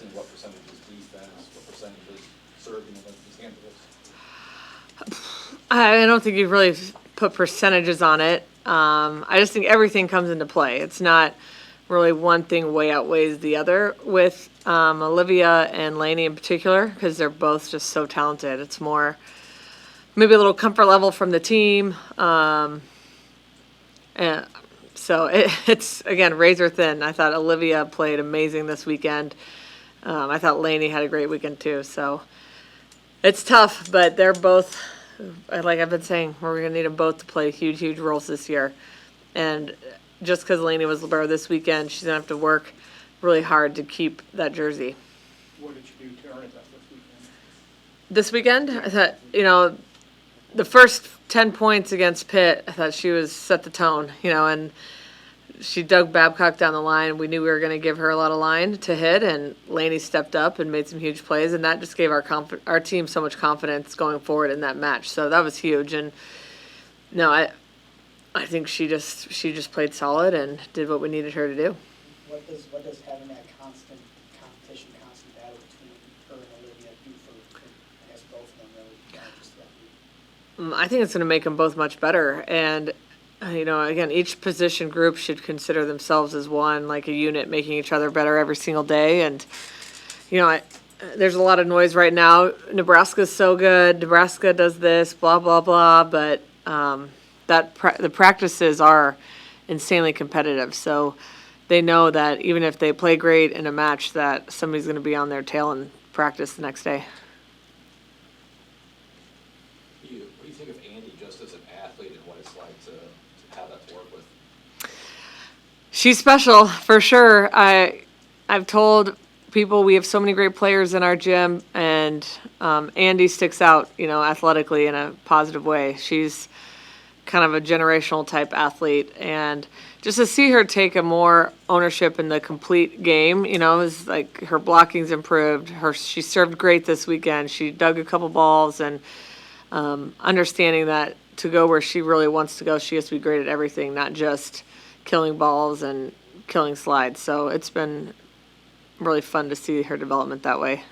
passing, what percentage is defense, what percentage is serving, and just handle this? I don't think you've really put percentages on it. I just think everything comes into play. It's not really one thing way outweighs the other with Olivia and Lainey in particular, because they're both just so talented. It's more maybe a little comfort level from the team. And so it's, again, razor thin. I thought Olivia played amazing this weekend. I thought Lainey had a great weekend too. So it's tough, but they're both, like I've been saying, we're going to need them both to play huge, huge roles this year. And just because Lainey was libero this weekend, she's going to have to work really hard to keep that jersey. What did you do to earn it this weekend? This weekend, I thought, the first 10 points against Pitt, I thought she was set the tone, and she dug Babcock down the line. We knew we were going to give her a lot of line to hit, and Lainey stepped up and made some huge plays, and that just gave our team so much confidence going forward in that match. So that was huge. And no, I think she just played solid and did what we needed her to do. What does having that constant competition, constant battle between her and Olivia do for I guess both of them really, not just that? I think it's going to make them both much better. And, again, each position group should consider themselves as one, like a unit, making each other better every single day. And, there's a lot of noise right now. Nebraska's so good. Nebraska does this, blah, blah, blah. But the practices are insanely competitive. So they know that even if they play great in a match, that somebody's going to be on their tail in practice the next day. What do you think of Andy just as an athlete and what it's like to have that to work with? She's special, for sure. I've told people we have so many great players in our gym, and Andy sticks out, athletically in a positive way. She's kind of a generational type athlete, and just to see her take a more ownership in the complete game, is like her blocking's improved. She served great this weekend. She dug a couple balls, and understanding that to go where she really wants to go, she has to be great at everything, not just killing balls and killing slides. So it's been really fun to see her development that way.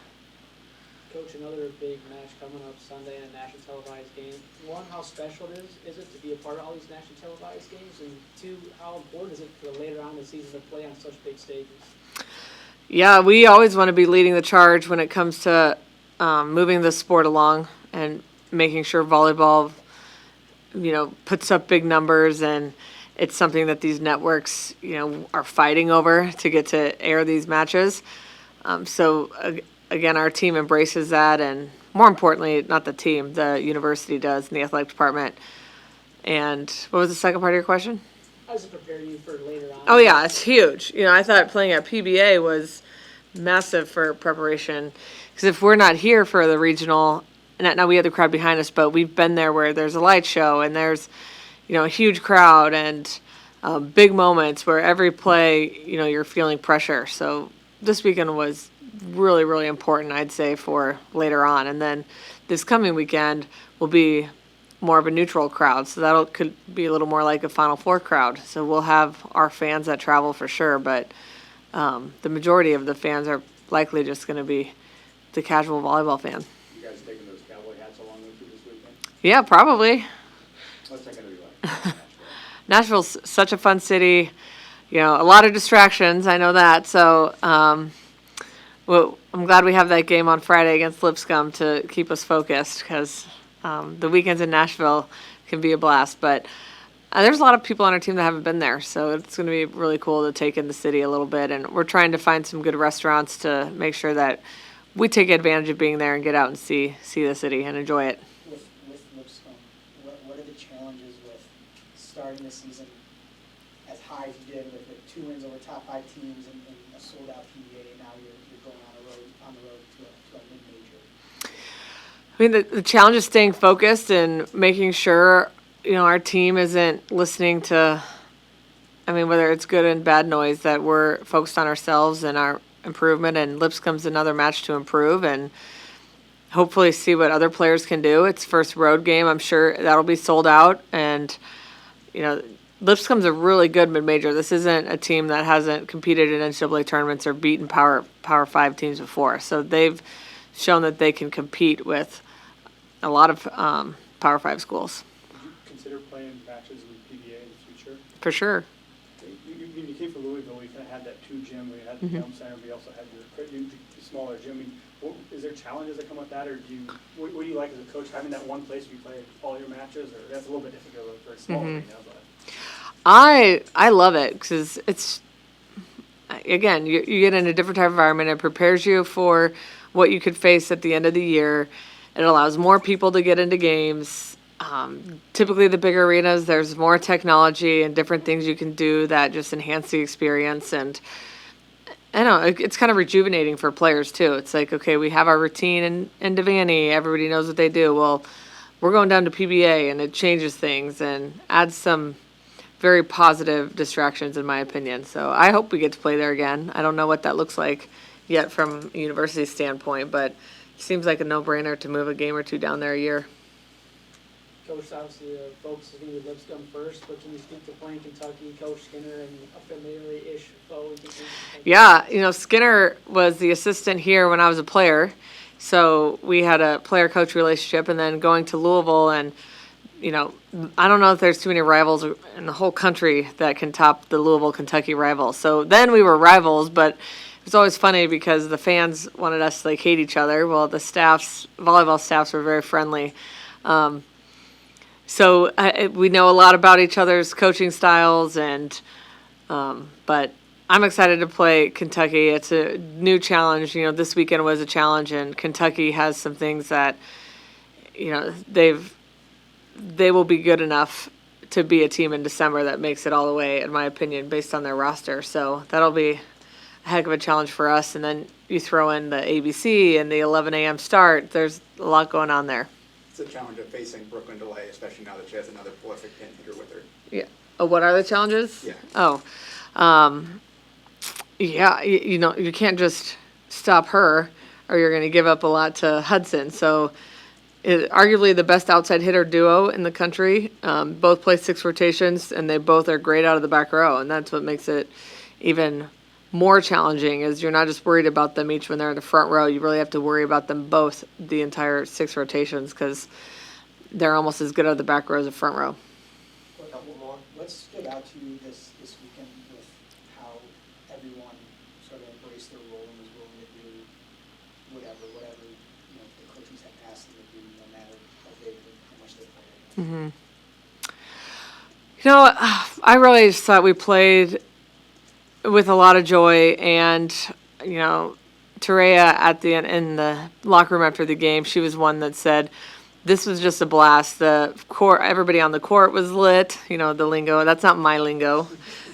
Coach, another big match coming up Sunday in a national televised game. One, how special is it to be a part of all these national televised games? And two, how important is it for later on in the season to play on such big stages? Yeah, we always want to be leading the charge when it comes to moving the sport along and making sure volleyball, puts up big numbers, and it's something that these networks, are fighting over to get to air these matches. Again, our team embraces that, and more importantly, not the team, the university does, and the athletic department. And what was the second part of your question? How does it prepare you for later on? Oh, yeah, it's huge. I thought playing at PBA was massive for preparation, because if we're not here for the regional, and now we have the crowd behind us, but we've been there where there's a light show and there's, a huge crowd and big moments where every play, you're feeling pressure. So this weekend was really, really important, I'd say, for later on. And then this coming weekend will be more of a neutral crowd. So could be a little more like a Final Four crowd. So we'll have our fans that travel for sure, but the majority of the fans are likely just going to be the casual volleyball fan. You guys taking those cowboy hats along with you this weekend? Yeah, probably. What's that going to be like? Nashville's such a fun city. A lot of distractions. I know that. So I'm glad we have that game on Friday against Lipscomb to keep us focused, because the weekends in Nashville can be a blast. But there's a lot of people on our team that haven't been there, so it's going to be really cool to take in the city a little bit. And we're trying to find some good restaurants to make sure that we take advantage of being there and get out and see the city and enjoy it. With Lipscomb, what are the challenges with starting the season as high as you did with 2 wins over top 5 teams and a sold-out PBA, and now you're going on the road to a mid-major? I mean, the challenge is staying focused and making sure, our team isn't listening to, whether it's good and bad noise, that we're focused on ourselves and our improvement, and Lipscomb's another match to improve and hopefully see what other players can do. It's first road game. I'm sure that'll be sold out, and Lipscomb's a really good mid-major. This isn't a team that hasn't competed in NCAA tournaments or beaten Power 5 teams before. So they've shown that they can compete with a lot of Power 5 schools. Would you consider playing matches with PBA in the future? For sure. When you came from Louisville, we kind of had that two gym. We had the film center. We also had your smaller gym. I mean, is there challenges that come with that, or what do you like as a coach, having that one place where you play all your matches? Or that's a little bit difficult for a small arena, but. I love it because it's, again, you get in a different type of environment. It prepares you for what you could face at the end of the year. It allows more people to get into games. Typically the bigger arenas, there's more technology and different things you can do that just enhance the experience. And I don't know, it's kind of rejuvenating for players too. It's like, okay, we have our routine in Devaney. Everybody knows what they do. Well, we're going down to PBA, and it changes things and adds some very positive distractions, in my opinion. So I hope we get to play there again. I don't know what that looks like yet from a university standpoint, but it seems like a no-brainer to move a game or two down there a year. Coach, obviously, the focus is going to be Lipscomb first, but can you speak to playing Kentucky, Coach Skinner, and a familiar-ish foe? Yeah, Skinner was the assistant here when I was a player, so we had a player-coach relationship, and then going to Louisville, and, I don't know if there's too many rivals in the whole country that can top the Louisville-Kentucky rival. So then we were rivals, but it was always funny because the fans wanted us to, hate each other. Well, the volleyball staffs were very friendly. So we know a lot about each other's coaching styles, but I'm excited to play Kentucky. It's a new challenge. This weekend was a challenge, and Kentucky has some things that, they will be good enough to be a team in December that makes it all the way, in my opinion, based on their roster. So that'll be a heck of a challenge for us. And then you throw in the ABC and the 11 a.m. start. There's a lot going on there. It's a challenge of facing Brooklyn DeLay, especially now that she has another prolific pin hitter with her. Yeah. Oh, what are the challenges? Yeah. Oh, yeah. You can't just stop her, or you're going to give up a lot to Hudson. So, arguably the best outside hitter duo in the country. Both play 6 rotations, and they both are great out of the back row, and that's what makes it even more challenging. Is you're not just worried about them each when they're in the front row. You really have to worry about them both the entire 6 rotations because they're almost as good out of the back row as the front row. What stood out to you this weekend with how everyone sort of embraced their role and was willing to do whatever the coaches had asked them to do, no matter how big or how much they played? I really just thought we played with a lot of joy, and Terea at the end in the locker room after the game, she was one that said, "This was just a blast. The court, everybody on the court was lit." The lingo. That's not my lingo.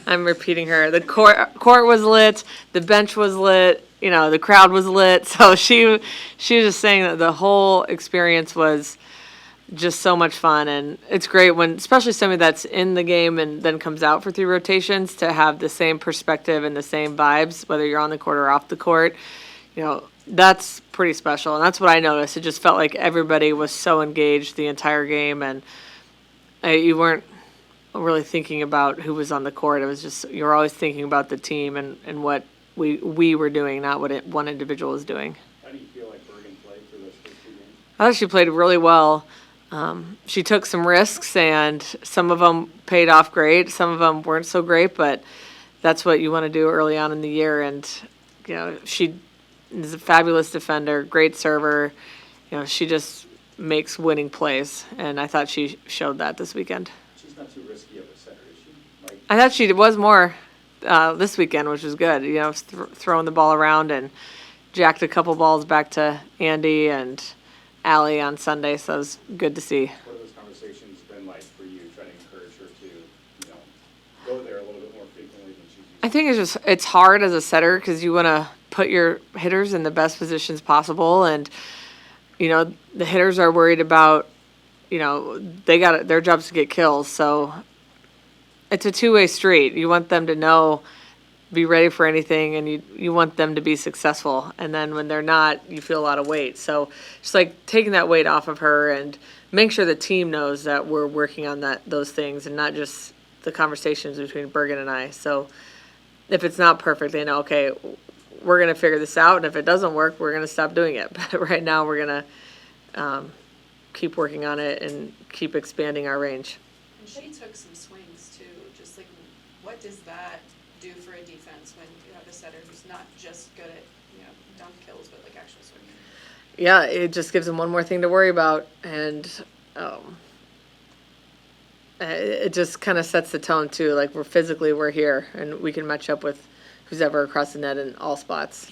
I'm repeating her. The court was lit. The bench was lit. The crowd was lit. So she was just saying that the whole experience was just so much fun, and it's great when, especially somebody that's in the game and then comes out for 3 rotations, to have the same perspective and the same vibes, whether you're on the court or off the court. That's pretty special, and that's what I noticed. It just felt like everybody was so engaged the entire game, and you weren't really thinking about who was on the court. It was just, you were always thinking about the team and what we were doing, not what one individual was doing. How do you feel like Bergen played for those first 2 games? I thought she played really well. She took some risks, and some of them paid off great. Some of them weren't so great, but that's what you want to do early on in the year. And, she is a fabulous defender, great server. She just makes winning plays, and I thought she showed that this weekend. She's not too risky of a setter, is she? I thought she was more this weekend, which was good. Throwing the ball around, and jacked a couple balls back to Andy and Allie on Sunday, so it was good to see. What have those conversations been like for you, trying to encourage her to, go there a little bit more frequently than she's used to? I think it's hard as a setter because you want to put your hitters in the best positions possible, and the hitters are worried about, they got their job's to get kills, so it's a 2-way street. You want them to be ready for anything, and you want them to be successful. And then when they're not, you feel a lot of weight. So just taking that weight off of her and make sure the team knows that we're working on those things and not just the conversations between Bergen and I. So if it's not perfect, they know, okay, we're going to figure this out. And if it doesn't work, we're going to stop doing it. But right now we're going to keep working on it and keep expanding our range. And she took some swings too, just like, what does that do for a defense when you have a setter who's not just good at, dunk kills, but like actual swinging? Yeah, it just gives them one more thing to worry about. And it just kind of sets the tone too. Like we're here and we can match up with who's ever across the net in all spots.